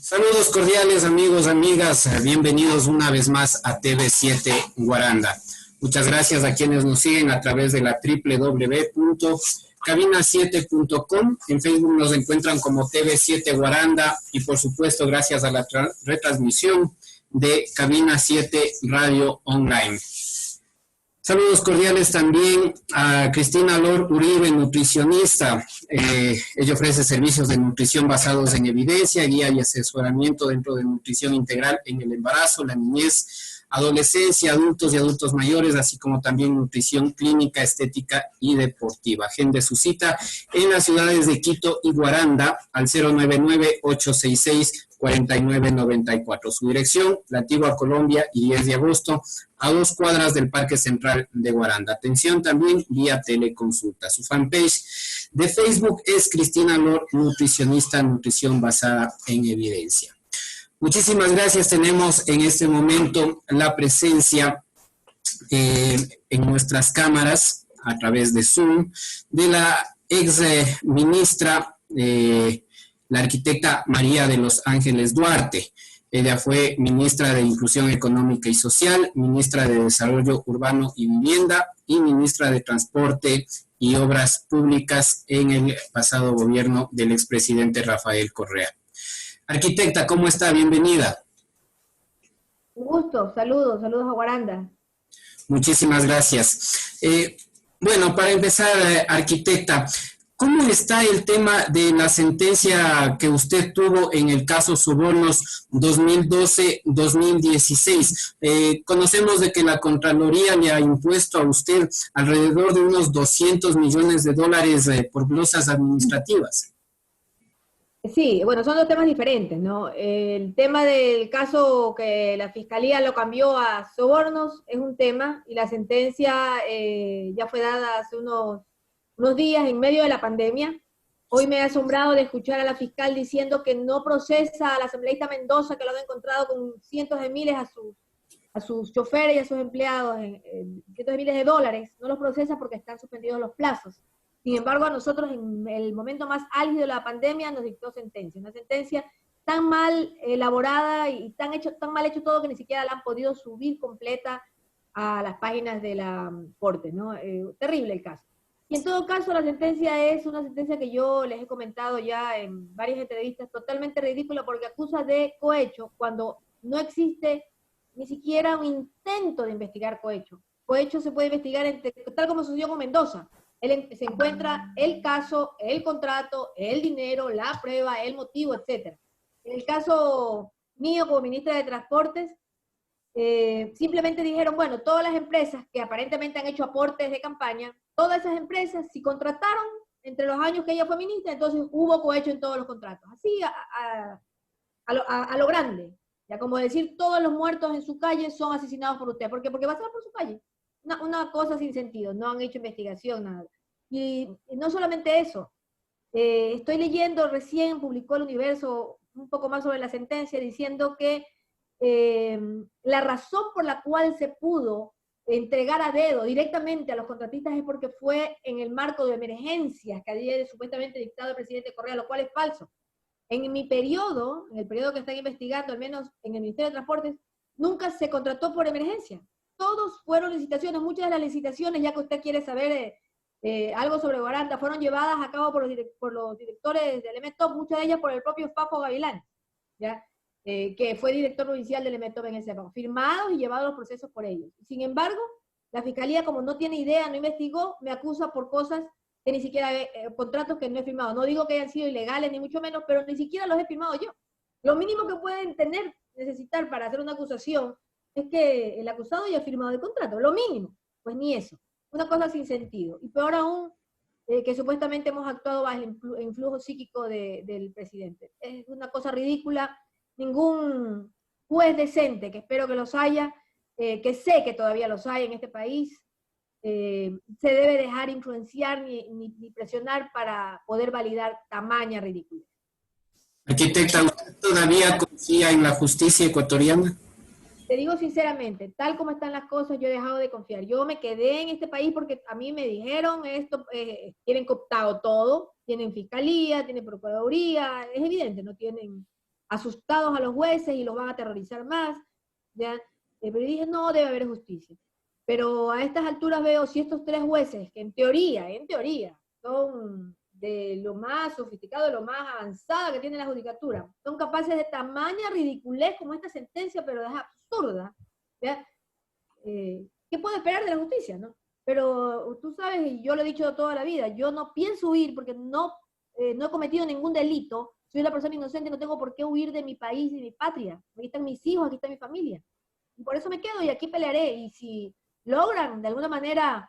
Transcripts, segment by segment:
Saludos cordiales amigos, amigas, bienvenidos una vez más a TV7 Guaranda. Muchas gracias a quienes nos siguen a través de la www.cabina7.com. En Facebook nos encuentran como TV7 Guaranda y por supuesto gracias a la retransmisión de Cabina 7 Radio Online. Saludos cordiales también a Cristina Lor Uribe, nutricionista. Ella ofrece servicios de nutrición basados en evidencia, guía y asesoramiento dentro de nutrición integral en el embarazo, la niñez, adolescencia, adultos y adultos mayores, así como también nutrición clínica, estética y deportiva. Agende su cita en las ciudades de Quito y Guaranda al 099-866-4994. Su dirección, la Antigua Colombia y 10 de agosto, a 2 cuadras del Parque Central de Guaranda. Atención también vía teleconsulta. Su fanpage de Facebook es Cristina Lor, nutricionista, nutrición basada en evidencia. Muchísimas gracias. Tenemos en este momento la presencia en nuestras cámaras a través de Zoom de la ex ministra, la arquitecta María de los Ángeles Duarte. Ella fue ministra de Inclusión Económica y Social, ministra de Desarrollo Urbano y Vivienda y ministra de Transporte y Obras Públicas en el pasado gobierno del expresidente Rafael Correa. Arquitecta, ¿cómo está? Bienvenida. Un gusto, saludos a Guaranda. Muchísimas gracias. Bueno, para empezar, arquitecta, ¿cómo está el tema de la sentencia que usted tuvo en el caso Sobornos 2012-2016? Conocemos de que la Contraloría le ha impuesto a usted alrededor de unos 200 millones de dólares por glosas administrativas. Sí, bueno, son dos temas diferentes, ¿no? El tema del caso que la Fiscalía lo cambió a sobornos es un tema, y la sentencia ya fue dada hace unos días en medio de la pandemia. Hoy me he asombrado de escuchar a la fiscal diciendo que no procesa a la asambleísta Mendoza, que lo han encontrado con cientos de miles a sus choferes y a sus empleados, cientos de miles de dólares, no los procesa porque están suspendidos los plazos. Sin embargo, a nosotros en el momento más álgido de la pandemia nos dictó sentencia, una sentencia tan mal elaborada y tan mal hecho todo que ni siquiera la han podido subir completa a las páginas de la Corte, ¿no? Terrible el caso. Y en todo caso, la sentencia es una sentencia que yo les he comentado ya en varias entrevistas, totalmente ridícula porque acusa de cohecho cuando no existe ni siquiera un intento de investigar cohecho. Cohecho se puede investigar tal como sucedió con Mendoza. Se encuentra el caso, el contrato, el dinero, la prueba, el motivo, etc. En el caso mío como ministra de Transportes, simplemente dijeron, bueno, todas las empresas que aparentemente han hecho aportes de campaña, todas esas empresas, si contrataron entre los años que ella fue ministra, entonces hubo cohecho en todos los contratos. Así a lo grande. Ya como decir, todos los muertos en su calle son asesinados por usted. ¿Por qué? Porque pasaron por su calle. Una cosa sin sentido, no han hecho investigación, nada. Y no solamente eso, estoy leyendo, recién publicó El Universo un poco más sobre la sentencia, diciendo que la razón por la cual se pudo entregar a dedo directamente a los contratistas es porque fue en el marco de emergencias que había supuestamente dictado el presidente Correa, lo cual es falso. En mi periodo, en el periodo que están investigando, al menos en el Ministerio de Transportes, nunca se contrató por emergencia. Todos fueron licitaciones, muchas de las licitaciones, ya que usted quiere saber algo sobre Guaranda, fueron llevadas a cabo por los directores del EMETOP, muchas de ellas por el propio Fafo Gavilán, ¿ya? Que fue director provincial del EMETOP en ese época, firmados y llevados los procesos por ellos. Sin embargo, la Fiscalía, como no tiene idea, no investigó, me acusa por cosas que ni siquiera, contratos que no he firmado. No digo que hayan sido ilegales, ni mucho menos, pero ni siquiera los he firmado yo. Lo mínimo que pueden necesitar para hacer una acusación es que el acusado haya firmado el contrato, lo mínimo, pues ni eso. Una cosa sin sentido. Y peor aún, que supuestamente hemos actuado bajo el influjo psíquico del presidente. Es una cosa ridícula. Ningún juez decente, que espero que los haya, que sé que todavía los hay en este país, se debe dejar influenciar ni presionar para poder validar tamaña ridícula. Arquitecta, ¿usted todavía confía en la justicia ecuatoriana? Te digo sinceramente, tal como están las cosas, yo he dejado de confiar. Yo me quedé en este país porque a mí me dijeron esto, tienen cooptado todo, tienen fiscalía, tienen procuraduría, es evidente, no tienen asustados a los jueces y los van a aterrorizar más, ¿ya? Pero dije, no, debe haber justicia. Pero a estas alturas veo si estos 3 jueces, que en teoría, son de lo más sofisticado, de lo más avanzada que tiene la judicatura, son capaces de tamaña ridiculez como esta sentencia, pero es absurda, ¿ya? ¿Qué puedo esperar de la justicia, no? Pero tú sabes, y yo lo he dicho toda la vida, yo no pienso huir porque no he cometido ningún delito, soy una persona inocente, no tengo por qué huir de mi país y de mi patria. Aquí están mis hijos, aquí está mi familia. Y por eso me quedo y aquí pelearé. Y si logran de alguna manera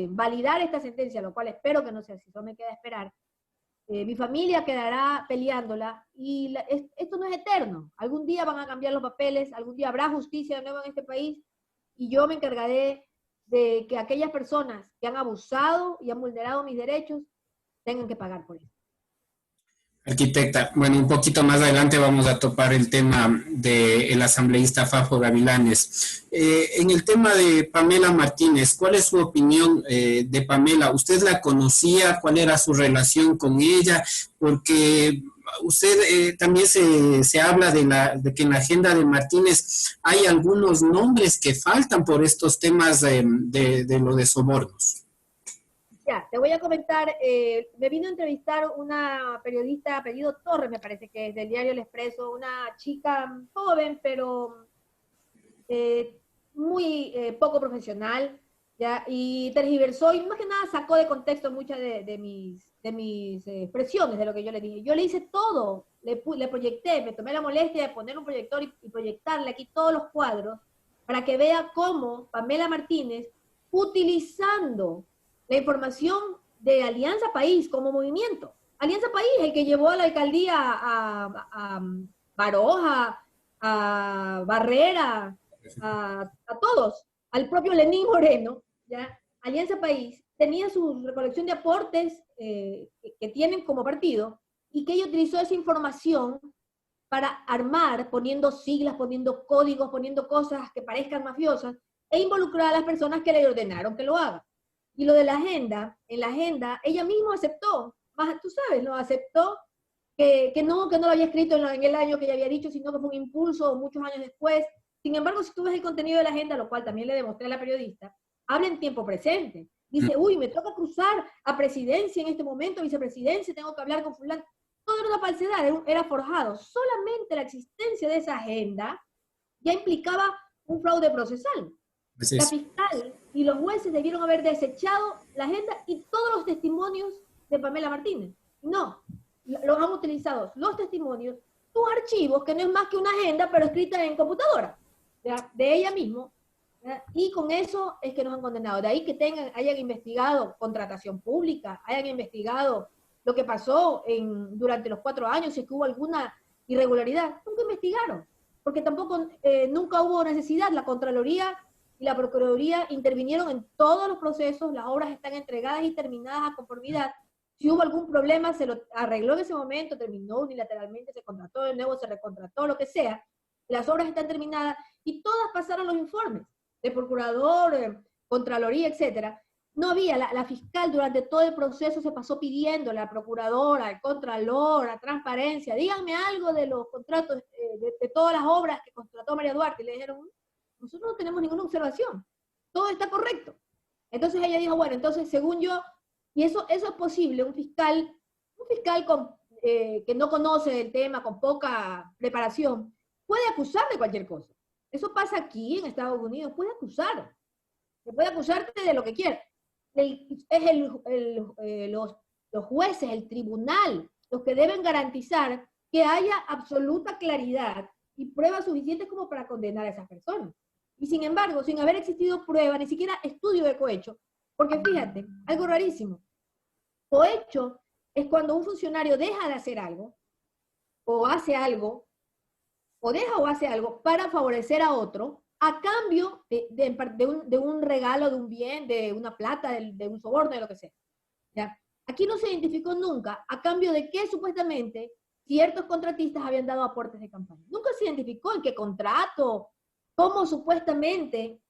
validar esta sentencia, lo cual espero que no sea así, solo me queda esperar, mi familia quedará peleándola y esto no es eterno. Algún día van a cambiar los papeles, algún día habrá justicia de nuevo en este país y yo me encargaré de que aquellas personas que han abusado y han vulnerado mis derechos tengan que pagar por eso. Arquitecta, bueno, un poquito más adelante vamos a topar el tema del asambleísta Fafo Gavilanes. En el tema de Pamela Martínez, ¿cuál es su opinión de Pamela? ¿Usted la conocía? ¿Cuál era su relación con ella? Porque usted también se habla de que en la agenda de Martínez hay algunos nombres que faltan por estos temas de lo de sobornos. Ya, te voy a comentar, me vino a entrevistar una periodista apellido Torres, me parece que es del diario El Expreso, una chica joven, pero muy poco profesional, ¿ya? Y tergiversó, y más que nada sacó de contexto muchas de mis expresiones, de lo que yo le dije. Yo le hice todo, le proyecté, me tomé la molestia de poner un proyector y proyectarle aquí todos los cuadros, para que vea cómo Pamela Martínez, utilizando la información de Alianza País como movimiento. Alianza País, el que llevó a la alcaldía a Baroja, a Barrera, a todos, al propio Lenín Moreno, ¿ya? Alianza País tenía su recolección de aportes que tienen como partido y que ella utilizó esa información para armar, poniendo siglas, poniendo códigos, poniendo cosas que parezcan mafiosas e involucrar a las personas que le ordenaron que lo hagan. Y lo de la agenda, en la agenda, ella misma aceptó, más tú sabes, ¿no? Aceptó que no lo había escrito en el año que ella había dicho, sino que fue un impulso muchos años después. Sin embargo, si tú ves el contenido de la agenda, lo cual también le demostré a la periodista, habla en tiempo presente. Dice, uy, me toca cruzar a presidencia en este momento, vicepresidencia, tengo que hablar con fulano. Todo era una falsedad, era forjado. Solamente la existencia de esa agenda ya implicaba un fraude procesal. La fiscal y los jueces debieron haber desechado la agenda y todos los testimonios de Pamela Martínez. No, los han utilizado los testimonios, sus archivos, que no es más que una agenda, pero escrita en computadora, ¿ya? De ella misma, ¿ya? Y con eso es que nos han condenado. De ahí que hayan investigado contratación pública, hayan investigado lo que pasó durante los 4 años, si es que hubo alguna irregularidad. Nunca investigaron, porque tampoco nunca hubo necesidad. La Contraloría y la Procuraduría intervinieron en todos los procesos, las obras están entregadas y terminadas a conformidad. Si hubo algún problema, se lo arregló en ese momento, terminó unilateralmente, se contrató de nuevo, se recontrató, lo que sea. Las obras están terminadas y todas pasaron los informes de procurador, Contraloría, etcétera. No había, la fiscal durante todo el proceso se pasó pidiendo a la procuradora, al contralor, a transparencia, díganme algo de los contratos, de todas las obras que contrató María Duarte. Y le dijeron, nosotros no tenemos ninguna observación, todo está correcto. Entonces ella dijo, bueno, entonces según yo, y eso es posible, un fiscal que no conoce el tema, con poca preparación, puede acusar de cualquier cosa. Eso pasa aquí en Estados Unidos, puede acusarte de lo que quiera. Los jueces, el tribunal, los que deben garantizar que haya absoluta claridad y pruebas suficientes como para condenar a esas personas. Y sin embargo, sin haber existido prueba, ni siquiera estudio de cohecho, porque fíjate, algo rarísimo. Cohecho es cuando un funcionario deja de hacer algo, o hace algo, o deja o hace algo para favorecer a otro, a cambio de un regalo, de un bien, de una plata, de un soborno, de lo que sea. ¿Ya? Aquí no se identificó nunca a cambio de que supuestamente ciertos contratistas habían dado aportes de campaña. Nunca se identificó en qué contrato, cómo supuestamente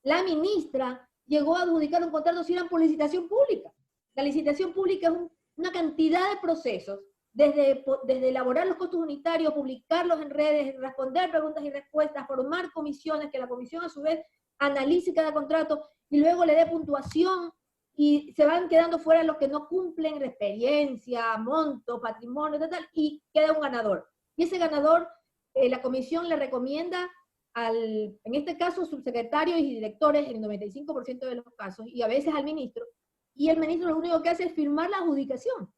la ministra llegó a adjudicar un contrato si era por licitación pública. La licitación pública es una cantidad de procesos desde elaborar los costos unitarios, publicarlos en redes, responder preguntas y respuestas, formar comisiones, que la comisión a su vez analice cada contrato y luego le dé puntuación, y se van quedando fuera los que no cumplen experiencia, monto, patrimonio, tal, y queda un ganador. Y ese ganador, la comisión le recomienda en este caso, subsecretarios y directores, en el 95% de los casos, y a veces al ministro, y el ministro lo único que hace es firmar la adjudicación.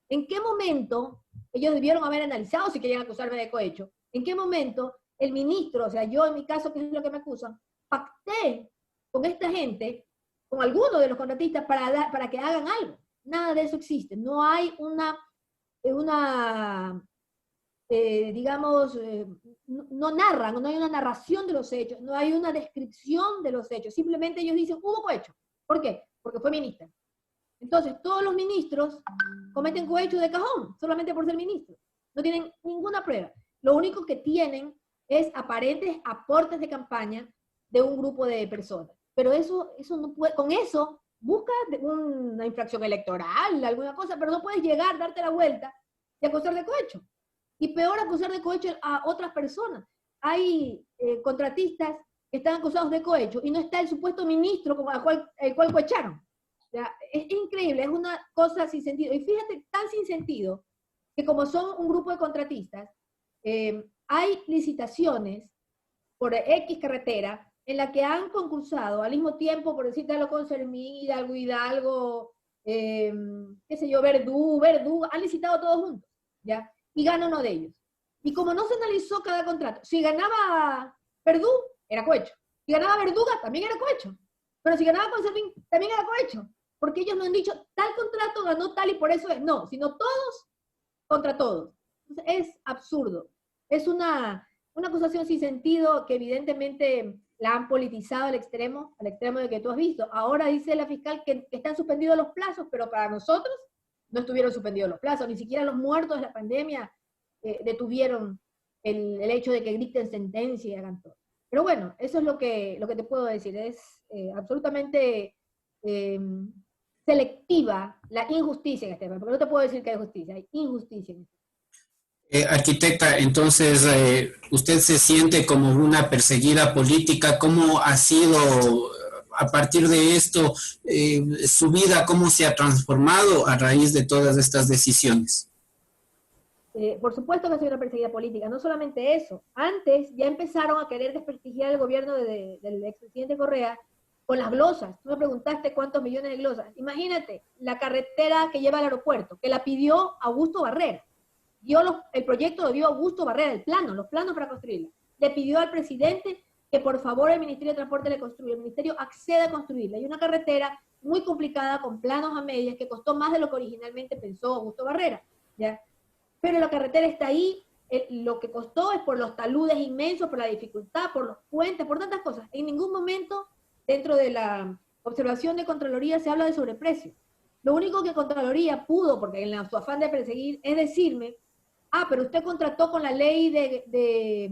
¿En qué momento ellos debieron haber analizado si querían acusarme de cohecho? ¿En qué momento el ministro, o sea, yo en mi caso, que es lo que me acusan, pacté con esta gente, con algunos de los contratistas, para que hagan algo? Nada de eso existe. No hay digamos, no narran, no hay una narración de los hechos, no hay una descripción de los hechos. Simplemente ellos dicen, hubo cohecho. ¿Por qué? Porque fue ministra. Entonces, todos los ministros cometen cohecho de cajón, solamente por ser ministros. No tienen ninguna prueba. Lo único que tienen es aparentes aportes de campaña de un grupo de personas. Pero eso no puede, con eso busca una infracción electoral, alguna cosa, pero no puedes llegar, darte la vuelta y acusar de cohecho. Y peor, acusar de cohecho a otras personas. Hay contratistas que están acusados de cohecho y no está el supuesto ministro el cual cohecharon. O sea, es increíble, es una cosa sin sentido. Y fíjate, tan sin sentido, que como son un grupo de contratistas, hay licitaciones por X carretera en la que han concursado al mismo tiempo, por decirte algo, con Sermín, Hidalgo, qué sé yo, Verdú, han licitado todos juntos, ¿ya? Y gana uno de ellos. Y como no se analizó cada contrato, si ganaba Verdú, era cohecho. Si ganaba Verduga, también era cohecho. Pero si ganaba Conservín, también era cohecho. Porque ellos no han dicho, tal contrato ganó tal y por eso es. No, sino todos contra todos. Entonces, es absurdo. Es una acusación sin sentido que evidentemente la han politizado al extremo de que tú has visto. Ahora dice la fiscal que están suspendidos los plazos, pero para nosotros no estuvieron suspendidos los plazos, ni siquiera los muertos de la pandemia detuvieron el hecho de que dicten sentencia y hagan todo. Pero bueno, eso es lo que te puedo decir, es absolutamente selectiva la injusticia en este tema, porque no te puedo decir que hay justicia, hay injusticia en este tema. Arquitecta, entonces, ¿usted se siente como una perseguida política? ¿Cómo ha sido, a partir de esto, su vida, cómo se ha transformado a raíz de todas estas decisiones? Por supuesto que soy una perseguida política, no solamente eso. Antes ya empezaron a querer desprestigiar el gobierno del expresidente Correa con las glosas. Tú me preguntaste cuántos millones de glosas. Imagínate, la carretera que lleva al aeropuerto, que la pidió Augusto Barrera. El proyecto lo dio Augusto Barrera, los planos para construirla. Le pidió al presidente que por favor el Ministerio de Transporte le construya. El Ministerio accede a construirla. Hay una carretera muy complicada con planos a medias que costó más de lo que originalmente pensó Augusto Barrera, ¿ya? Pero la carretera está ahí, lo que costó es por los taludes inmensos, por la dificultad, por los puentes, por tantas cosas. En ningún momento dentro de la observación de Contraloría se habla de sobreprecio. Lo único que Contraloría pudo, porque en su afán de perseguir, es decirme, pero usted contrató con la ley de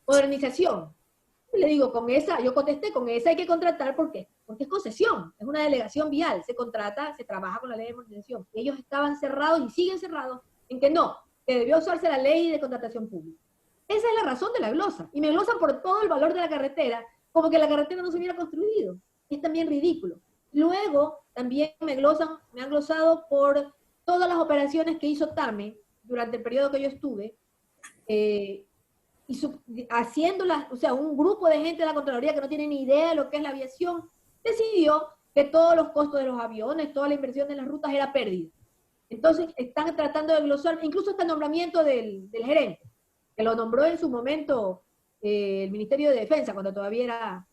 modernización. Y le digo, yo contesté, con esa hay que contratar, ¿por qué? Porque es concesión, es una delegación vial, se contrata, se trabaja con la ley de modernización. Y ellos estaban cerrados y siguen cerrados en que no, que debió usarse la ley de contratación pública. Esa es la razón de la glosa. Y me glosan por todo el valor de la carretera, como que la carretera no se hubiera construido. Es también ridículo. Luego, también me han glosado por todas las operaciones que hizo TAME durante el periodo que yo estuve, haciéndolas, o sea, un grupo de gente de la Contraloría que no tiene ni idea de lo que es la aviación, decidió que todos los costos de los aviones, toda la inversión de las rutas era pérdida. Entonces están tratando de glosar, incluso hasta el nombramiento del gerente, que lo nombró en su momento el Ministerio de Defensa, cuando todavía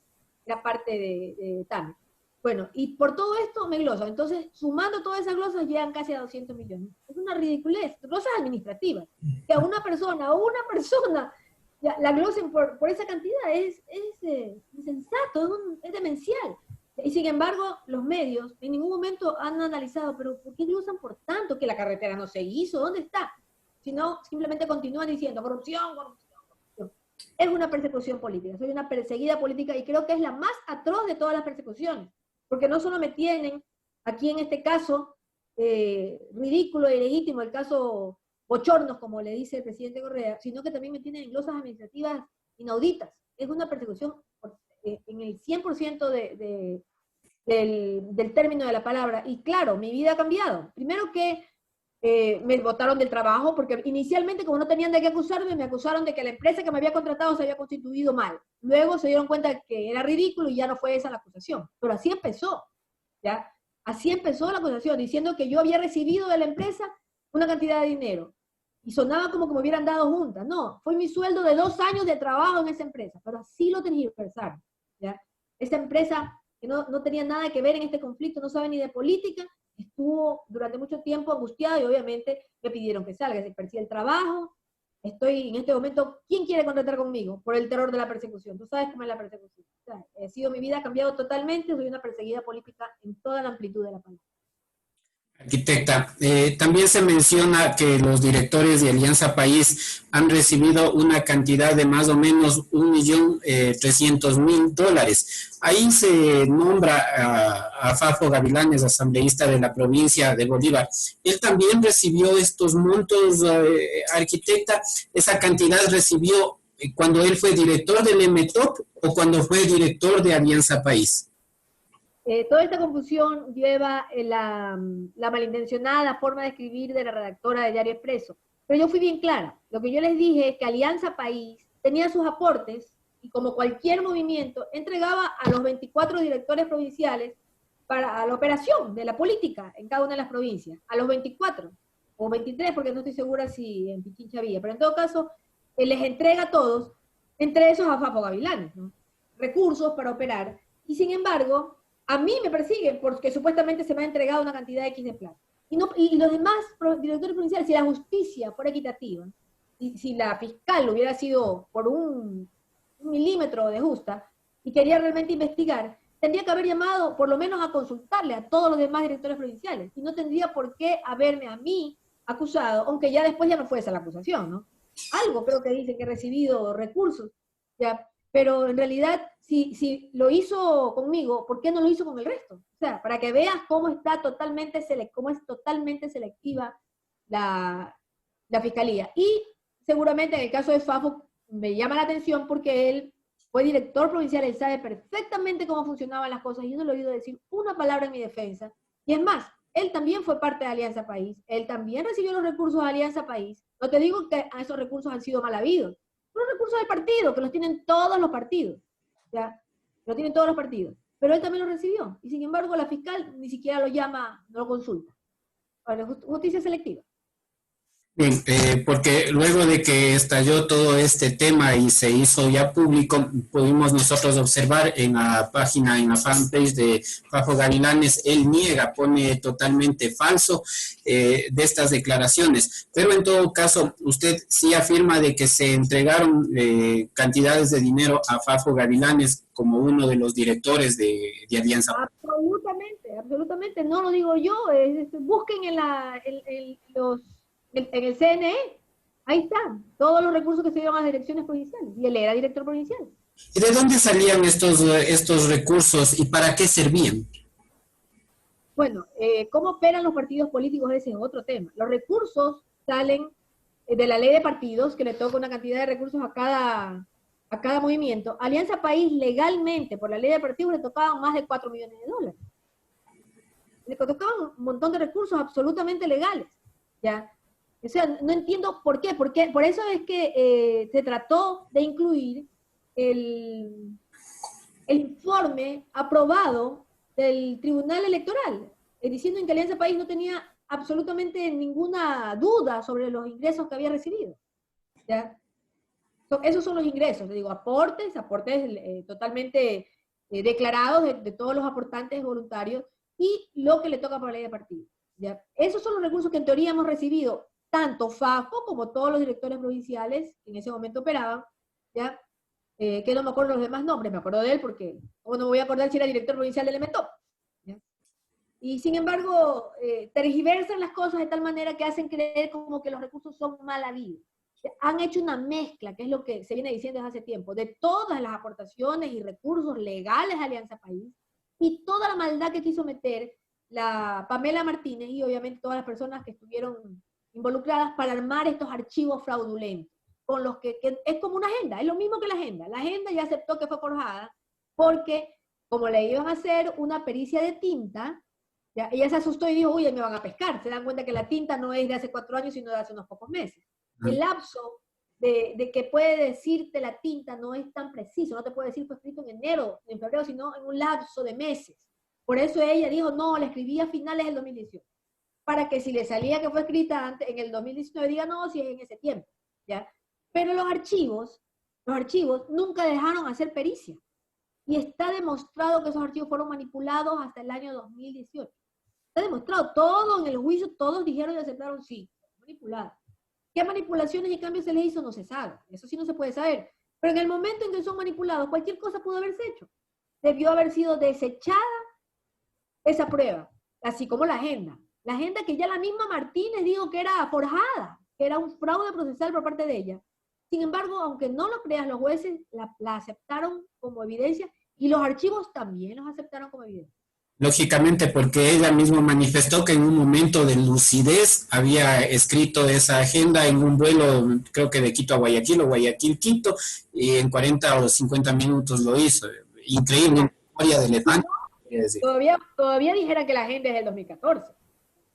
era parte de TAME. Bueno, y por todo esto me glosan. Entonces, sumando todas esas glosas, llegan casi a 200 millones. Es una ridiculez, glosas administrativas. Que a una persona la glosen por esa cantidad es insensato, es demencial. Y sin embargo, los medios en ningún momento han analizado, pero ¿por qué glosan por tanto? Que la carretera no se hizo, ¿dónde está? Sino simplemente continúan diciendo corrupción, corrupción, corrupción. Es una persecución política, soy una perseguida política y creo que es la más atroz de todas las persecuciones, porque no solo me tienen aquí en este caso ridículo y legítimo, el caso bochornos, como le dice el presidente Correa, sino que también me tienen en glosas administrativas inauditas. Es una persecución en el 100% del término de la palabra. Y claro, mi vida ha cambiado. Primero que me botaron del trabajo, porque inicialmente, como no tenían de qué acusarme, me acusaron de que la empresa que me había contratado se había constituido mal. Luego se dieron cuenta que era ridículo y ya no fue esa la acusación. Pero así empezó, ¿ya? Así empezó la acusación, diciendo que yo había recibido de la empresa una cantidad de dinero. Y sonaba como que me hubieran dado juntas. No, fue mi sueldo de 2 años de trabajo en esa empresa. Pero así lo tergiversaron, ¿ya? Esa empresa que no tenía nada que ver en este conflicto, no sabe ni de política, estuvo durante mucho tiempo angustiado y obviamente me pidieron que salga, se persigue el trabajo. Estoy en este momento, ¿quién quiere contratar conmigo? Por el terror de la persecución. Tú sabes cómo es la persecución. O sea, mi vida ha cambiado totalmente, soy una perseguida política en toda la amplitud de la palabra. Arquitecta, también se menciona que los directores de Alianza País han recibido una cantidad de más o menos $1.300.000. Ahí se nombra a Fafo Gavilanes, asambleísta de la provincia de Bolívar. ¿Él también recibió estos montos, arquitecta? ¿Esa cantidad recibió cuando él fue director del EMETOP o cuando fue director de Alianza País? Toda esta confusión lleva la malintencionada forma de escribir de la redactora de Diario Expreso. Pero yo fui bien clara. Lo que yo les dije es que Alianza País tenía sus aportes y como cualquier movimiento, entregaba a los 24 directores provinciales para la operación de la política en cada una de las provincias. A los 24, o 23, porque no estoy segura si en Pichincha había. Pero en todo caso, les entrega a todos, entre esos a Fafo Gavilanes, ¿no? Recursos para operar. Y sin embargo, a mí me persiguen porque supuestamente se me ha entregado una cantidad X de plata. Y los demás directores provinciales, si la justicia fuera equitativa, y si la fiscal hubiera sido por un milímetro de justa, y quería realmente investigar, tendría que haber llamado por lo menos a consultarle a todos los demás directores provinciales, y no tendría por qué haberme a mí acusado, aunque ya después ya no fue esa la acusación, ¿no? Algo creo que dice que he recibido recursos, ¿ya? Pero en realidad, si lo hizo conmigo, ¿por qué no lo hizo con el resto? O sea, para que veas cómo es totalmente selectiva la fiscalía. Y seguramente en el caso de Fafo me llama la atención porque él fue director provincial, él sabe perfectamente cómo funcionaban las cosas, y yo no le he oído decir una palabra en mi defensa. Y es más, él también fue parte de Alianza País, él también recibió los recursos de Alianza País. No te digo que esos recursos han sido mal habidos, los recursos del partido, que los tienen todos los partidos, ¿ya? Los tienen todos los partidos. Pero él también lo recibió, y sin embargo la fiscal ni siquiera lo llama, no lo consulta. Bueno, justicia selectiva. Bien, porque luego de que estalló todo este tema y se hizo ya público, pudimos nosotros observar en la página, en la fanpage de Fafo Gavilanes, él niega, pone totalmente falso de estas declaraciones. Pero en todo caso, usted sí afirma de que se entregaron cantidades de dinero a Fafo Gavilanes como uno de los directores de Alianza. Absolutamente, absolutamente. No lo digo yo. Busquen en el CNE, ahí están, todos los recursos que se dieron a las direcciones provinciales, y él era director provincial. ¿Y de dónde salían estos recursos y para qué servían? Bueno, ¿cómo operan los partidos políticos? Ese es otro tema. Los recursos salen de la ley de partidos, que le toca una cantidad de recursos a cada movimiento. Alianza País, legalmente, por la ley de partidos, le tocaban más de $4 millones. Le tocaban un montón de recursos absolutamente legales, ¿ya? O sea, no entiendo por qué. Por eso es que se trató de incluir el informe aprobado del Tribunal Electoral, diciendo que Alianza País no tenía absolutamente ninguna duda sobre los ingresos que había recibido, ¿ya? Esos son los ingresos, le digo, aportes totalmente declarados de todos los aportantes voluntarios, y lo que le toca por ley de partido, ¿ya? Esos son los recursos que en teoría hemos recibido tanto Fafo como todos los directores provinciales que en ese momento operaban, ¿ya? Que no me acuerdo los demás nombres, me acuerdo de él porque, ¿cómo no me voy a acordar si era director provincial del EMETOP? ¿Ya? Y sin embargo, tergiversan las cosas de tal manera que hacen creer como que los recursos son mal habidos. Han hecho una mezcla, que es lo que se viene diciendo desde hace tiempo, de todas las aportaciones y recursos legales de Alianza País, y toda la maldad que quiso meter la Pamela Martínez, y obviamente todas las personas que estuvieron involucradas para armar estos archivos fraudulentos, con los que es como una agenda, es lo mismo que la agenda. La agenda ya aceptó que fue forjada, porque como le iban a hacer una pericia de tinta, ya, ella se asustó y dijo, uy, me van a pescar. Se dan cuenta que la tinta no es de hace 4 años, sino de hace unos pocos meses. El lapso de que puede decirte la tinta no es tan preciso, no te puede decir fue escrito en enero, en febrero, sino en un lapso de meses. Por eso ella dijo, no, la escribí a finales del 2018, para que si le salía que fue escrita antes, en el 2019 diga, no, si es en ese tiempo, ¿ya? Pero los archivos nunca dejaron hacer pericia, y está demostrado que esos archivos fueron manipulados hasta el año 2018. Está demostrado, todo en el juicio, todos dijeron y aceptaron, sí, manipulado. ¿Qué manipulaciones y cambios se les hizo? No se sabe, eso sí no se puede saber. Pero en el momento en que son manipulados, cualquier cosa pudo haberse hecho. Debió haber sido desechada esa prueba, así como la agenda. La agenda que ya la misma Martínez dijo que era forjada, que era un fraude procesal por parte de ella. Sin embargo, aunque no lo creas, los jueces la aceptaron como evidencia y los archivos también los aceptaron como evidencia. Lógicamente, porque ella misma manifestó que en un momento de lucidez había escrito esa agenda en un vuelo, creo que de Quito a Guayaquil o Guayaquil-Quito, y en 40 o 50 minutos lo hizo. Increíble, historia de elefante. Todavía dijera que la agenda es del 2014.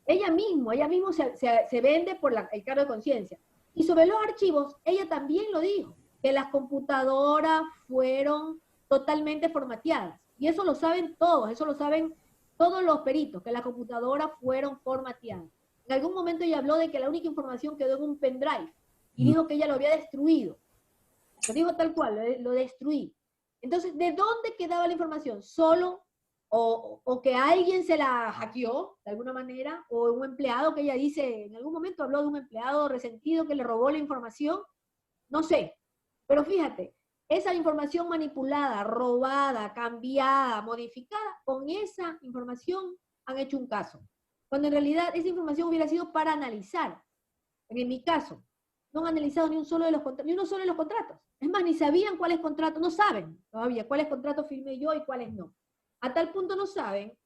Ella mismo se vende por el cargo de conciencia. Y sobre los archivos, ella también lo dijo, que las computadoras fueron totalmente formateadas. Y eso lo saben todos, eso lo saben todos los peritos, que las computadoras fueron formateadas. En algún momento ella habló de que la única información quedó en un pendrive y dijo que ella lo había destruido. Lo dijo tal cual, lo destruí. Entonces, ¿de dónde quedaba la información? Solo o que alguien se la hackeó de alguna manera, o un empleado que ella dice, en algún momento habló de un empleado resentido que le robó la información, no sé, pero fíjate, esa información manipulada, robada, cambiada, modificada, con esa información han hecho un caso, cuando en realidad esa información hubiera sido para analizar. En mi caso, no han analizado ni uno solo de los contratos, es más, ni sabían cuáles contratos, no saben todavía cuáles contratos firmé yo y cuáles no. A tal punto no saben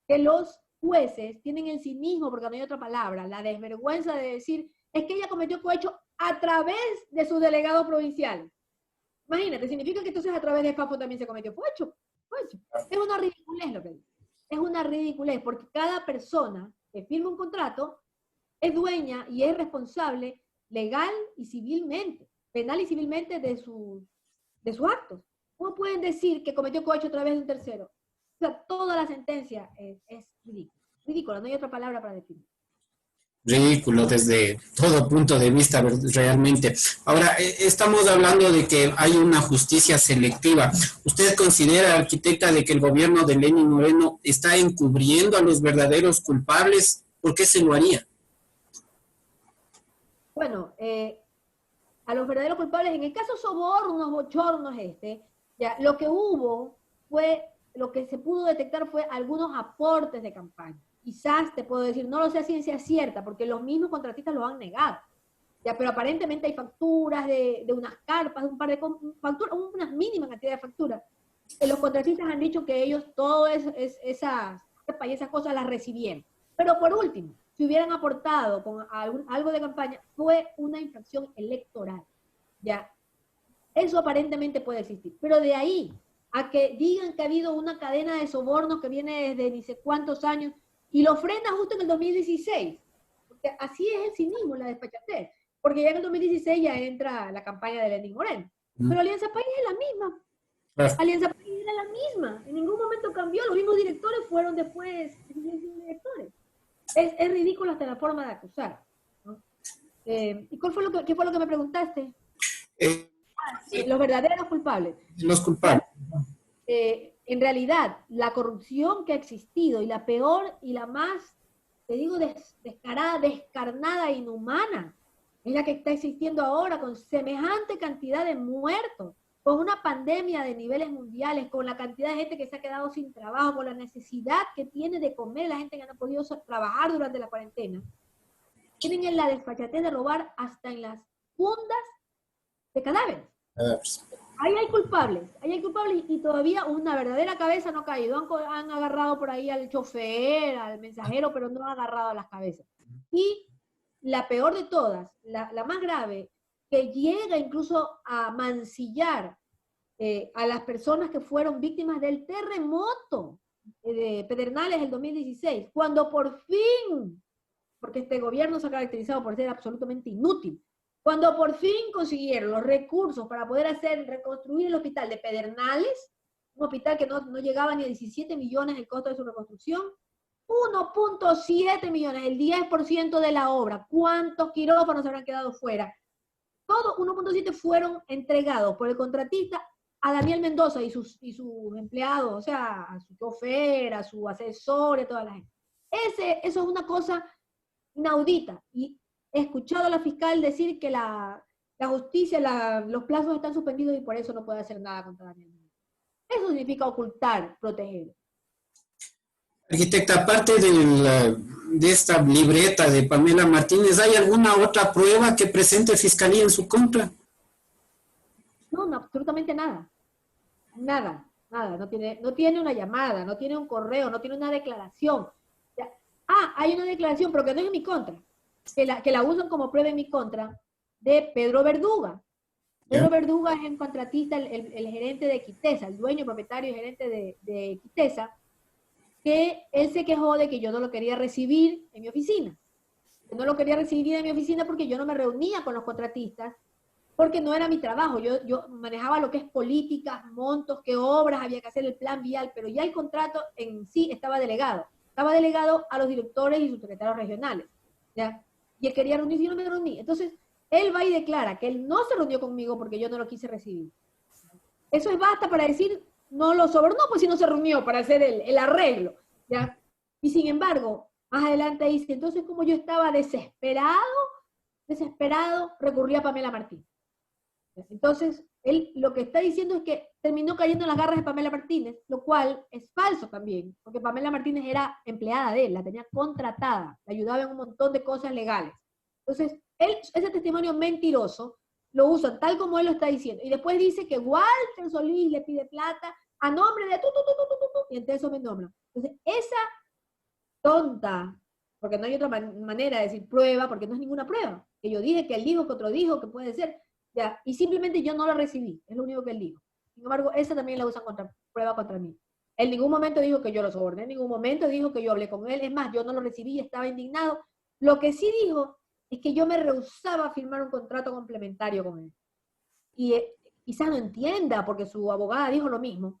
que los jueces tienen el cinismo, porque no hay otra palabra, la desvergüenza de decir, es que ella cometió cohecho a través de sus delegados provinciales. Imagínate, significa que entonces a través de FAFO también se cometió cohecho. Es una ridiculez lo que dice. Es una ridiculez, porque cada persona que firma un contrato es dueña y es responsable legal y civilmente, penal y civilmente de sus actos. ¿Cómo pueden decir que cometió cohecho a través de un tercero? O sea, toda la sentencia es ridícula. Ridícula, no hay otra palabra para definir. Ridículo desde todo punto de vista, realmente. Ahora, estamos hablando de que hay una justicia selectiva. ¿Usted considera, arquitecta, de que el gobierno de Lenín Moreno está encubriendo a los verdaderos culpables? ¿Por qué se lo haría? Bueno, a los verdaderos culpables, en el caso sobornos, bochornos, ya, lo que se pudo detectar fue algunos aportes de campaña. Quizás te puedo decir, no lo sé a ciencia cierta, porque los mismos contratistas lo han negado. Ya, pero aparentemente hay facturas de unas carpas, de un par de facturas, una mínima cantidad de facturas. Los contratistas han dicho que ellos todas esas carpas y esas cosas las recibieron. Pero por último, si hubieran aportado con algo de campaña, fue una infracción electoral. Ya, eso aparentemente puede existir. Pero de ahí a que digan que ha habido una cadena de sobornos que viene desde ni sé cuántos años, y lo frena justo en el 2016, porque así es el cinismo, la despachatez, porque ya en el 2016 ya entra la campaña de Lenín Moreno, pero Alianza País es la misma, Alianza País era la misma, en ningún momento cambió, los mismos directores fueron después directores. Es ridículo hasta la forma de acusar, ¿no? ¿Y qué fue lo que me preguntaste? Los verdaderos culpables. Los culpables. En realidad, la corrupción que ha existido, y la peor y la más, te digo, descarada, descarnada e inhumana, es la que está existiendo ahora, con semejante cantidad de muertos, con una pandemia de niveles mundiales, con la cantidad de gente que se ha quedado sin trabajo, con la necesidad que tiene de comer la gente que no ha podido trabajar durante la cuarentena. Tienen en la desfachatez de robar hasta en las fundas de cadáveres. Ahí hay culpables y todavía una verdadera cabeza no ha caído. Han agarrado por ahí al chofer, al mensajero, pero no han agarrado a las cabezas. Y la peor de todas, la más grave, que llega incluso a mancillar a las personas que fueron víctimas del terremoto de Pedernales del 2016, cuando por fin, porque este gobierno se ha caracterizado por ser absolutamente inútil, cuando por fin consiguieron los recursos para poder reconstruir el hospital de Pedernales, un hospital que no llegaba ni a 17 millones el costo de su reconstrucción, 1.7 millones, el 10% de la obra. ¿Cuántos quirófanos habrán quedado fuera? Todos 1.7 fueron entregados por el contratista a Daniel Mendoza y sus empleados, o sea, a su chofer, a su asesor, a toda la gente. Eso es una cosa inaudita. Y he escuchado a la fiscal decir que la justicia, los plazos están suspendidos y por eso no puede hacer nada contra Daniel Mendoza. Eso significa ocultar, proteger. Arquitecta, aparte de esta libreta de Pamela Martínez, ¿hay alguna otra prueba que presente Fiscalía en su contra? No, absolutamente nada. Nada. No tiene una llamada, no tiene un correo, no tiene una declaración. Hay una declaración, pero que no es en mi contra, que la usan como prueba en mi contra, de Pedro Verduga. Pedro Verduga es el contratista, el gerente de Quitesa, el dueño, propietario y gerente de Quitesa, que él se quejó de que yo no lo quería recibir en mi oficina. Yo no lo quería recibir en mi oficina porque yo no me reunía con los contratistas, porque no era mi trabajo. Yo manejaba lo que es políticas, montos, qué obras, había que hacer el plan vial, pero ya el contrato en sí estaba delegado. Estaba delegado a los directores y subsecretarios regionales, ¿ya? Y él quería reunirse y yo no me reuní. Entonces, él va y declara que él no se reunió conmigo porque yo no lo quise recibir. Eso es basta para decir, no lo sobornó, pues si no se reunió para hacer el arreglo, ¿ya? Y sin embargo, más adelante dice, entonces como yo estaba desesperado, recurrí a Pamela Martínez. Entonces, él lo que está diciendo es que terminó cayendo en las garras de Pamela Martínez, lo cual es falso también, porque Pamela Martínez era empleada de él, la tenía contratada, le ayudaba en un montón de cosas legales. Entonces, ese testimonio mentiroso lo usan tal como él lo está diciendo. Y después dice que Walter Solís le pide plata a nombre de y entre eso me nombran. Entonces, esa tonta, porque no hay otra manera de decir prueba, porque no es ninguna prueba, que yo dije, que él dijo, que otro dijo, que puede ser, ya, y simplemente yo no la recibí, es lo único que él dijo. Sin embargo, esa también la usan prueba contra mí. En ningún momento dijo que yo lo soborné, en ningún momento dijo que yo hablé con él, es más, yo no lo recibí y estaba indignado. Lo que sí dijo es que yo me rehusaba a firmar un contrato complementario con él. Y quizás no entienda, porque su abogada dijo lo mismo,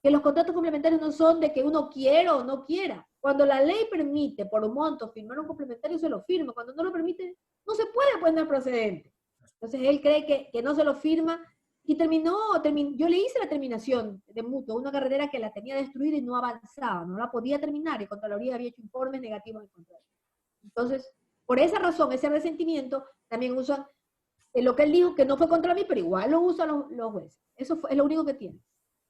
que los contratos complementarios no son de que uno quiera o no quiera. Cuando la ley permite por un monto firmar un complementario, se lo firma. Cuando no lo permite, no se puede poner procedente. Entonces él cree que no se lo firma y yo le hice la terminación de mutuo, una carretera que la tenía destruida y no avanzaba, no la podía terminar y Contraloría había hecho informes negativos del contrato. Entonces, por esa razón, ese resentimiento, también usan lo que él dijo que no fue contra mí, pero igual lo usan los jueces. Eso es lo único que tiene.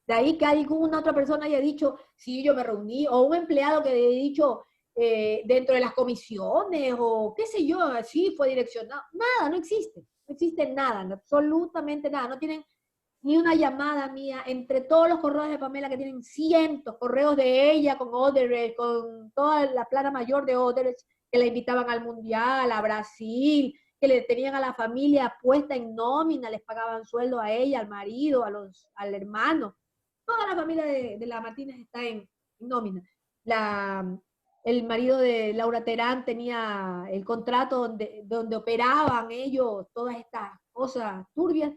De ahí que alguna otra persona haya dicho, sí, yo me reuní, o un empleado que haya dicho dentro de las comisiones, o qué sé yo, sí, fue direccionado. Nada, no existe. No existe nada, absolutamente nada. No tienen ni una llamada mía entre todos los correos de Pamela, que tienen cientos, correos de ella con Odebrecht, con toda la plana mayor de Odebrecht, que la invitaban al Mundial, a Brasil, que le tenían a la familia puesta en nómina, les pagaban sueldo a ella, al marido, al hermano. Toda la familia de la Martínez está en nómina. El marido de Laura Terán tenía el contrato donde operaban ellos todas estas cosas turbias.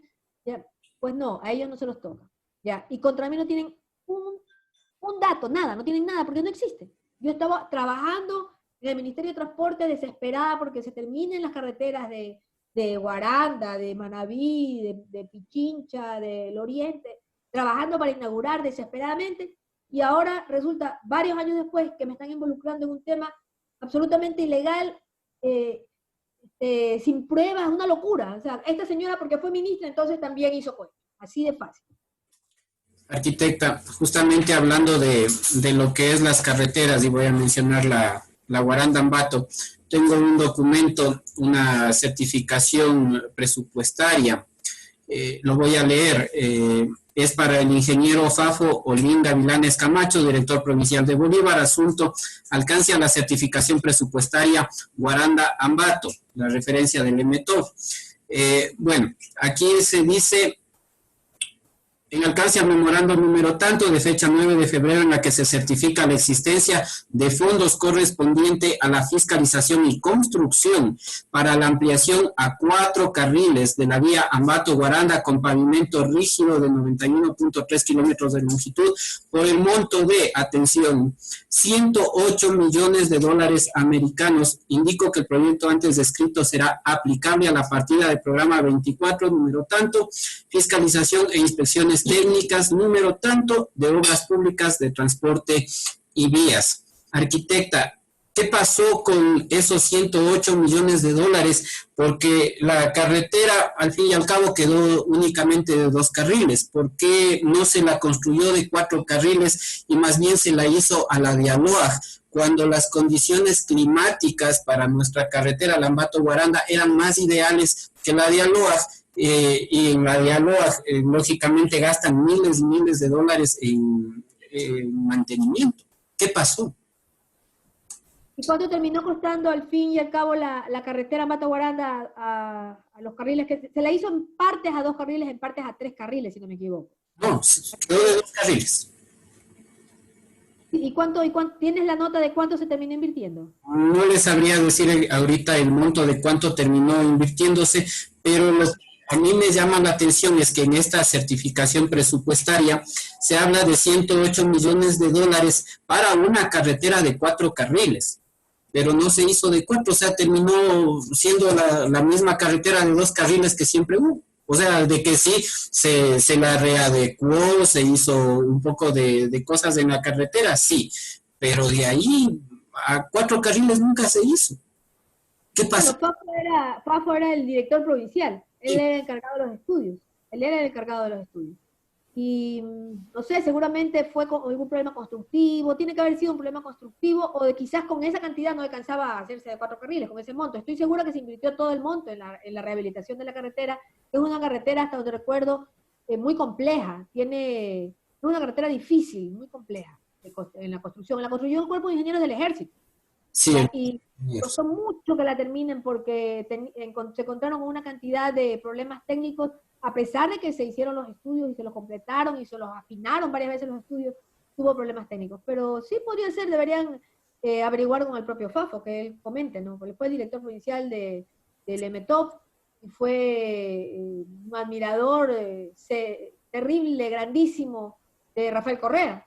¿Ya? Pues no, a ellos no se los toca. ¿Ya? Y contra mí no tienen un dato, nada, no tienen nada, porque no existe. Yo estaba trabajando en el Ministerio de Transporte desesperada porque se terminen las carreteras de Guaranda, de Manabí, de Pichincha, del Oriente, trabajando para inaugurar desesperadamente, y ahora resulta, varios años después, que me están involucrando en un tema absolutamente ilegal, sin pruebas, una locura. O sea, esta señora, porque fue ministra, entonces también hizo cosas. Así de fácil. Arquitecta, justamente hablando de lo que es las carreteras, y voy a mencionar la Guaranda-Ambato, tengo un documento, una certificación presupuestaria, lo voy a leer. es para el ingeniero Fafo Olín Gavilanes Camacho, director provincial de Bolívar. Asunto: alcance a la certificación presupuestaria Guaranda-Ambato, la referencia del EMETOB. Bueno, aquí se dice: en alcance al memorando número tanto de fecha 9 de febrero en la que se certifica la existencia de fondos correspondiente a la fiscalización y construcción para la ampliación a 4 carriles de la vía Ambato-Guaranda con pavimento rígido de 91.3 kilómetros de longitud por el monto de, atención, 108 millones de dólares americanos. Indico que el proyecto antes descrito será aplicable a la partida del programa 24, número tanto, fiscalización e inspecciones técnicas, número tanto, de obras públicas de transporte y vías. Arquitecta, ¿qué pasó con esos 108 millones de dólares? Porque la carretera, al fin y al cabo, quedó únicamente de 2 carriles. ¿Por qué no se la construyó de 4 carriles y más bien se la hizo a la de Aloaj, cuando las condiciones climáticas para nuestra carretera Lambato-Guaranda eran más ideales que la de Aloaj? Y en la de Aloaj, lógicamente, gastan miles y miles de dólares en mantenimiento. ¿Qué pasó? ¿Y cuánto terminó costando al fin y al cabo la carretera Mata-Guaranda a los carriles? Que se la hizo en partes a 2 carriles, en partes a 3 carriles, si no me equivoco. No, quedó de 2 carriles. ¿Y cuánto, tienes la nota de cuánto se terminó invirtiendo? No les sabría decir ahorita el monto de cuánto terminó invirtiéndose, pero a mí me llama la atención es que en esta certificación presupuestaria se habla de 108 millones de dólares para una carretera de 4 carriles, pero no se hizo de 4, o sea, terminó siendo la misma carretera de 2 carriles que siempre hubo. O sea, de que sí, se la readecuó, se hizo un poco de cosas en la carretera, sí, pero de ahí a 4 carriles nunca se hizo. ¿Qué pasó? Bueno, Fafo era el director provincial, él era el encargado de los estudios, Y no sé, seguramente fue con algún problema constructivo, tiene que haber sido un problema constructivo, o de quizás con esa cantidad no alcanzaba a hacerse de 4 carriles, con ese monto. Estoy segura que se invirtió todo el monto en la rehabilitación de la carretera. Es una carretera, hasta donde recuerdo, muy compleja, es una carretera difícil, muy compleja en la construcción. En la construcción, el cuerpo de ingenieros del ejército. Sí, Y costó mucho que la terminen porque se encontraron con una cantidad de problemas técnicos, a pesar de que se hicieron los estudios y se los completaron y se los afinaron varias veces los estudios, tuvo problemas técnicos. Pero sí podría ser, deberían averiguar con el propio Fafo, que él comente, ¿no? Porque fue el director provincial del EMETOP y fue un admirador terrible, grandísimo de Rafael Correa.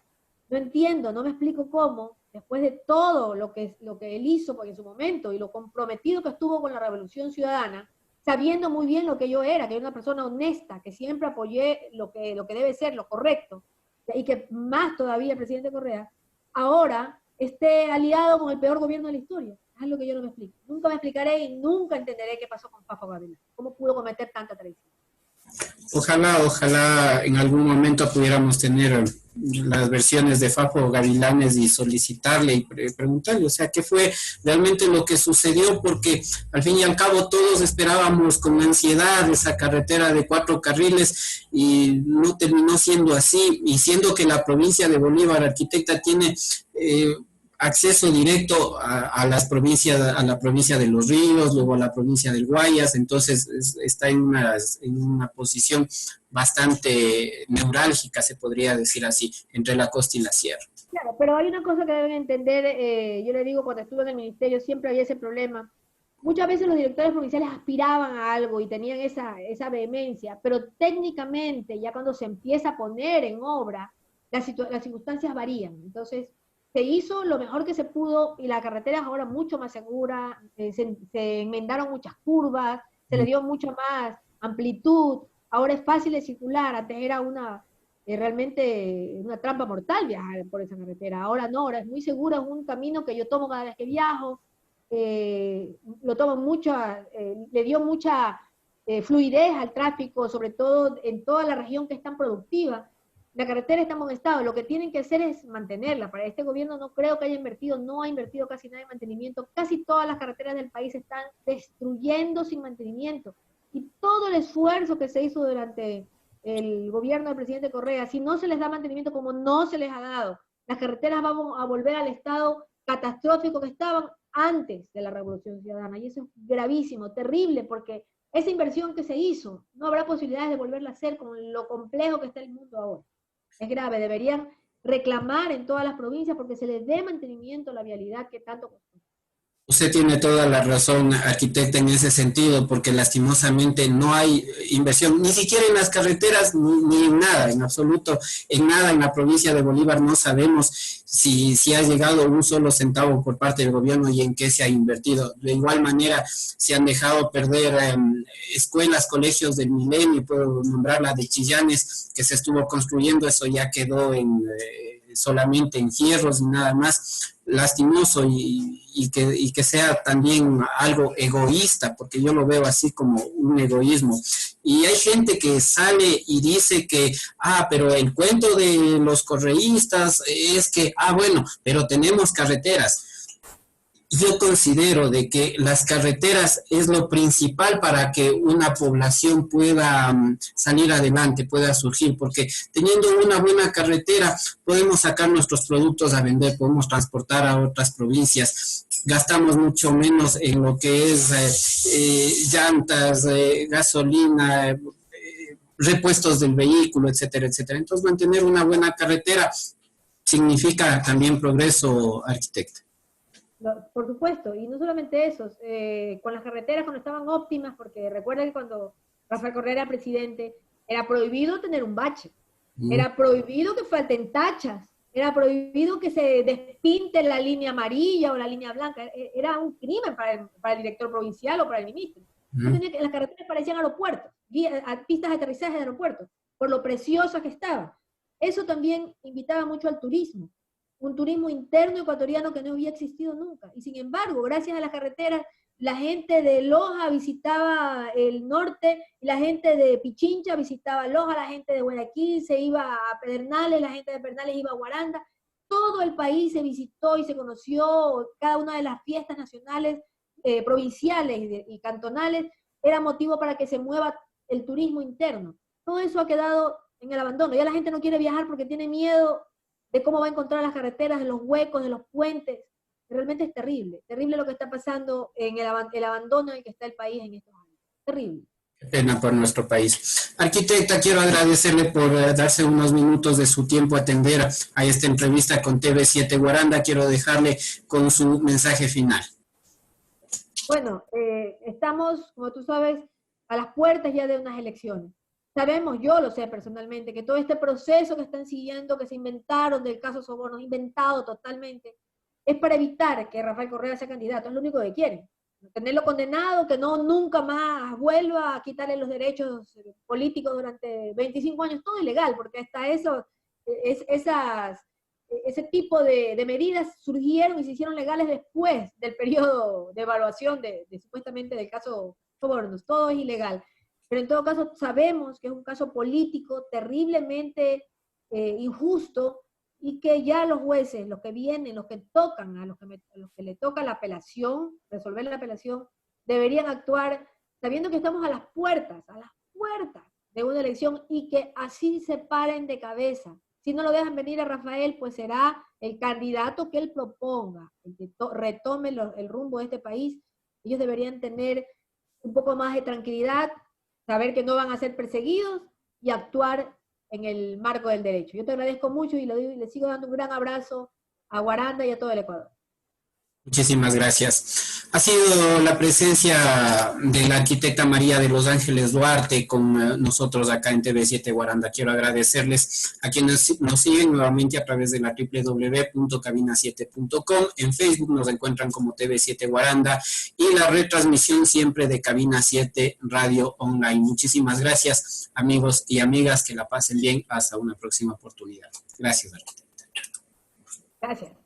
No entiendo, no me explico cómo, después de todo lo que él hizo porque en su momento y lo comprometido que estuvo con la Revolución Ciudadana, sabiendo muy bien lo que yo era una persona honesta, que siempre apoyé lo que debe ser, lo correcto, y que más todavía el presidente Correa, ahora esté aliado con el peor gobierno de la historia. Es lo que yo no me explico. Nunca me explicaré y nunca entenderé qué pasó con Fafo Gavilán. ¿Cómo pudo cometer tanta traición? Ojalá en algún momento pudiéramos tener las versiones de Fafo Gavilanes y solicitarle y preguntarle, o sea, qué fue realmente lo que sucedió, porque al fin y al cabo todos esperábamos con ansiedad esa carretera de 4 carriles y no terminó siendo así, y siendo que la provincia de Bolívar, arquitecta, tiene acceso directo a las provincias, a la provincia de Los Ríos, luego a la provincia del Guayas, entonces está en una posición bastante neurálgica, se podría decir así, entre la costa y la sierra. Claro, pero hay una cosa que deben entender, yo le digo, cuando estuve en el ministerio siempre había ese problema. Muchas veces los directores provinciales aspiraban a algo y tenían esa vehemencia, pero técnicamente, ya cuando se empieza a poner en obra, las circunstancias varían. Entonces, se hizo lo mejor que se pudo y la carretera es ahora mucho más segura, se enmendaron muchas curvas, se le dio mucho más amplitud, ahora es fácil de circular, antes era realmente una trampa mortal viajar por esa carretera, ahora no, ahora es muy segura, es un camino que yo tomo cada vez que viajo, lo tomo le dio mucha fluidez al tráfico, sobre todo en toda la región que es tan productiva. La carretera está en buen estado, lo que tienen que hacer es mantenerla. Para este gobierno no creo que haya invertido, no ha invertido casi nada en mantenimiento. Casi todas las carreteras del país se están destruyendo sin mantenimiento. Y todo el esfuerzo que se hizo durante el gobierno del presidente Correa, si no se les da mantenimiento como no se les ha dado, las carreteras vamos a volver al estado catastrófico que estaban antes de la Revolución Ciudadana. Y eso es gravísimo, terrible, porque esa inversión que se hizo, no habrá posibilidades de volverla a hacer con lo complejo que está el mundo ahora. Es grave, deberían reclamar en todas las provincias porque se les dé mantenimiento a la vialidad que tanto costó. Usted tiene toda la razón, arquitecta, en ese sentido, porque lastimosamente no hay inversión, ni siquiera en las carreteras, ni en nada, en absoluto, en nada en la provincia de Bolívar. No sabemos si ha llegado un solo centavo por parte del gobierno y en qué se ha invertido. De igual manera, se han dejado perder escuelas, colegios del Milenio, puedo nombrar la de Chillanes, que se estuvo construyendo, eso ya quedó solamente en fierros y nada más. Lastimoso y que sea también algo egoísta, porque yo lo veo así como un egoísmo. Y hay gente que sale y dice que, pero el cuento de los correístas es que, bueno, pero tenemos carreteras. Yo considero de que las carreteras es lo principal para que una población pueda salir adelante, pueda surgir, porque teniendo una buena carretera podemos sacar nuestros productos a vender, podemos transportar a otras provincias, gastamos mucho menos en lo que es llantas, gasolina, repuestos del vehículo, etcétera, etcétera. Entonces, mantener una buena carretera significa también progreso, arquitecta. Por supuesto, y no solamente eso, con las carreteras cuando estaban óptimas, porque recuerden que cuando Rafael Correa era presidente, era prohibido tener un bache, era prohibido que falten tachas, era prohibido que se despinte la línea amarilla o la línea blanca, era un crimen para el director provincial o para el ministro. Las carreteras parecían aeropuertos, pistas de aterrizaje de aeropuertos, por lo preciosa que estaban. Eso también invitaba mucho al turismo. Un turismo interno ecuatoriano que no había existido nunca. Y sin embargo, gracias a las carreteras, la gente de Loja visitaba el norte, y la gente de Pichincha visitaba Loja, la gente de Guayaquil se iba a Pedernales, la gente de Pedernales iba a Guaranda. Todo el país se visitó y se conoció, cada una de las fiestas nacionales, provinciales y cantonales, era motivo para que se mueva el turismo interno. Todo eso ha quedado en el abandono. Ya la gente no quiere viajar porque tiene miedo de cómo va a encontrar las carreteras, de los huecos, de los puentes. Realmente es terrible. Terrible lo que está pasando en el abandono en el que está el país en estos años. Terrible. Qué pena por nuestro país. Arquitecta, quiero agradecerle por darse unos minutos de su tiempo a atender a esta entrevista con TV7 Guaranda. Quiero dejarle con su mensaje final. Bueno, estamos, como tú sabes, a las puertas ya de unas elecciones. Sabemos, yo lo sé personalmente, que todo este proceso que están siguiendo, que se inventaron del caso Sobornos, inventado totalmente, es para evitar que Rafael Correa sea candidato. Es lo único que quieren. Tenerlo condenado, que no nunca más vuelva a quitarle los derechos políticos durante 25 años, todo ilegal, porque hasta eso, ese tipo de medidas surgieron y se hicieron legales después del periodo de evaluación de supuestamente del caso Sobornos. Todo es ilegal. Pero en todo caso sabemos que es un caso político terriblemente injusto y que ya los jueces, los que vienen, los que tocan, a los que le toca la apelación, resolver la apelación, deberían actuar sabiendo que estamos a las puertas de una elección y que así se paren de cabeza. Si no lo dejan venir a Rafael, pues será el candidato que él proponga, el que retome el rumbo de este país. Ellos deberían tener un poco más de tranquilidad, saber que no van a ser perseguidos y actuar en el marco del derecho. Yo te agradezco mucho y le sigo dando un gran abrazo a Guaranda y a todo el Ecuador. Muchísimas gracias. Ha sido la presencia de la arquitecta María de los Ángeles Duarte con nosotros acá en TV7 Guaranda. Quiero agradecerles a quienes nos siguen nuevamente a través de la www.cabina7.com. En Facebook nos encuentran como TV7 Guaranda y la retransmisión siempre de Cabina 7 Radio Online. Muchísimas gracias, amigos y amigas. Que la pasen bien. Hasta una próxima oportunidad. Gracias, arquitecta. Gracias.